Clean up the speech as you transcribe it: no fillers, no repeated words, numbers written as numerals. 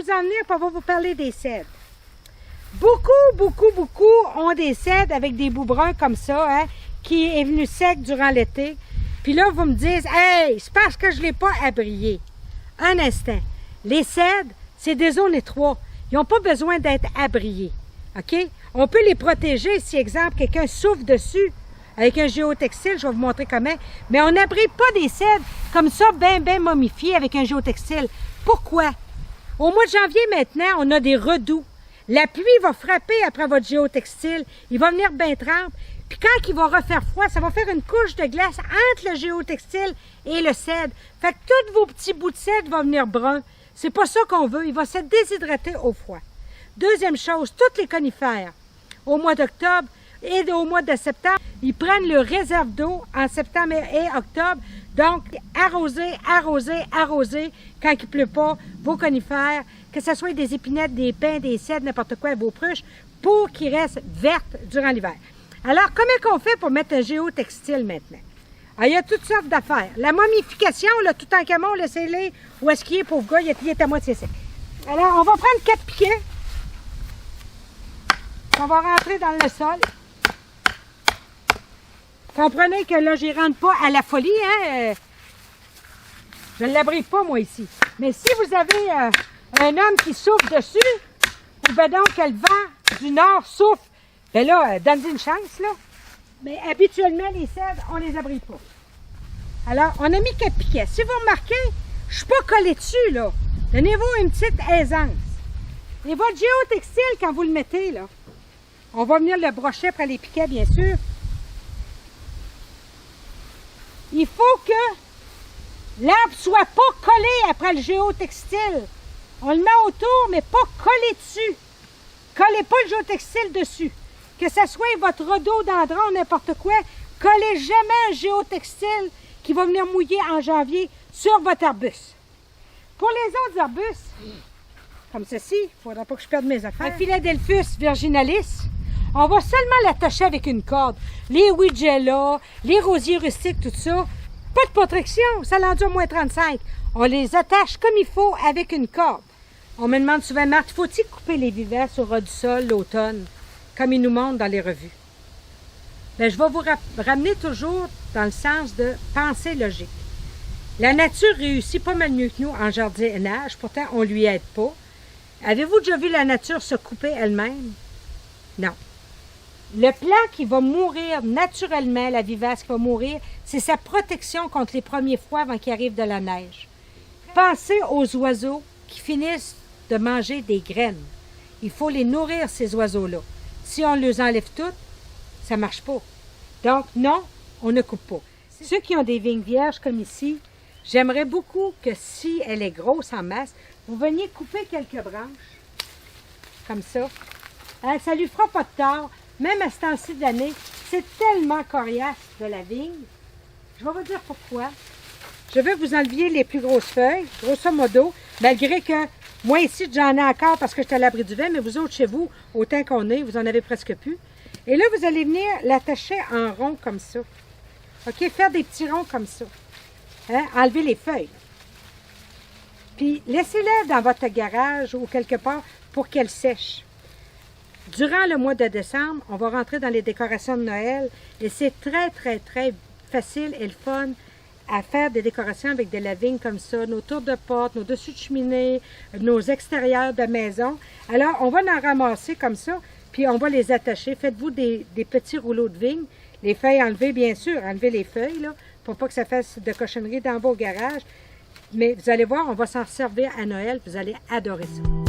vous en venir, puis on va vous parler des cèdres. Beaucoup ont des cèdres avec des bouts bruns comme ça, hein, qui est venu sec durant l'été. Puis là, vous me dites, hey, c'est parce que je ne l'ai pas abrié. Un instant. Les cèdres, c'est des zones étroites. Ils n'ont pas besoin d'être abriés. OK? On peut les protéger si, exemple, quelqu'un souffle dessus avec un géotextile. Je vais vous montrer comment. Mais on n'abrite pas des cèdres comme ça, bien momifiés avec un géotextile. Pourquoi? Au mois de janvier, maintenant, on a des redoux. La pluie va frapper après votre géotextile. Il va venir bien trempe. Puis quand il va refaire froid, ça va faire une couche de glace entre le géotextile et le cèdre. Fait que tous vos petits bouts de cèdre vont venir bruns. C'est pas ça qu'on veut. Il va se déshydrater au froid. Deuxième chose, toutes les conifères, au mois d'octobre et au mois de septembre, ils prennent le réserve d'eau en septembre et octobre. Donc, arroser quand il ne pleut pas, vos conifères, que ce soit des épinettes, des pins, des cèdres, n'importe quoi, vos pruches, pour qu'ils restent vertes durant l'hiver. Alors, comment qu'on fait pour mettre un géotextile maintenant? Alors, il y a toutes sortes d'affaires. La momification, là, tout en camon, laissez-les où est-ce qu'il est, pauvre gars, il est à moitié sec. Alors, on va prendre 4 piquets. On va rentrer dans le sol. Comprenez que là, je ne rentre pas à la folie, hein? Je ne l'abrite pas, moi, ici. Mais si vous avez un homme qui souffle dessus, ou bien donc que le vent du nord souffle, bien là, donne-lui une chance, là. Mais habituellement, les cèdres, on ne les abrite pas. Alors, on a mis 4 piquets. Si vous remarquez, je ne suis pas collé dessus, là. Donnez-vous une petite aisance. Et votre géotextile, quand vous le mettez, là, on va venir le brocher après les piquets, bien sûr. Il faut que l'arbre ne soit pas collé après le géotextile. On le met autour, mais pas collé dessus. Collez pas le géotextile dessus. Que ce soit votre rhododendron ou n'importe quoi, collez jamais un géotextile qui va venir mouiller en janvier sur votre arbuste. Pour les autres arbustes, comme ceci, il ne faudra pas que je perde mes affaires. Le Philadelphus virginalis, on va seulement l'attacher avec une corde. Les Weigela, les rosiers rustiques, tout ça, pas de protection, ça l'endure moins 35. On les attache comme il faut avec une corde. On me demande souvent, Marthe, faut-il couper les vivaces au ras du sol l'automne, comme ils nous montrent dans les revues? Bien, je vais vous ramener toujours dans le sens de pensée logique. La nature réussit pas mal mieux que nous en jardinage, pourtant on ne lui aide pas. Avez-vous déjà vu la nature se couper elle-même? Non. Le plant qui va mourir naturellement, la vivace qui va mourir, c'est sa protection contre les premiers froids avant qu'il arrive de la neige. Pensez aux oiseaux qui finissent de manger des graines. Il faut les nourrir, ces oiseaux-là. Si on les enlève toutes, ça ne marche pas. Donc, non, on ne coupe pas. Ceux qui ont des vignes vierges comme ici, j'aimerais beaucoup que si elle est grosse en masse, vous veniez couper quelques branches, comme ça. Hein, ça ne lui fera pas de tort. Même à ce temps-ci de l'année, c'est tellement coriace de la vigne. Je vais vous dire pourquoi. Je vais vous enlever les plus grosses feuilles, grosso modo, malgré que moi ici, j'en ai encore parce que je suis à l'abri du vent, mais vous autres, chez vous, autant qu'on est, vous en avez presque plus. Et là, vous allez venir l'attacher en rond comme ça. OK? Faire des petits ronds comme ça. Hein? Enlever les feuilles. Puis, laissez-les dans votre garage ou quelque part pour qu'elles sèchent. Durant le mois de décembre, on va rentrer dans les décorations de Noël et c'est très facile et le fun à faire des décorations avec de la vigne comme ça, nos tours de porte, nos dessus de cheminée, nos extérieurs de maison. Alors, on va en ramasser comme ça, puis on va les attacher. Faites-vous des petits rouleaux de vigne. Les feuilles enlevées, bien sûr, enlevez les feuilles, là, pour pas que ça fasse de cochonnerie dans vos garages. Mais vous allez voir, on va s'en servir à Noël, vous allez adorer ça.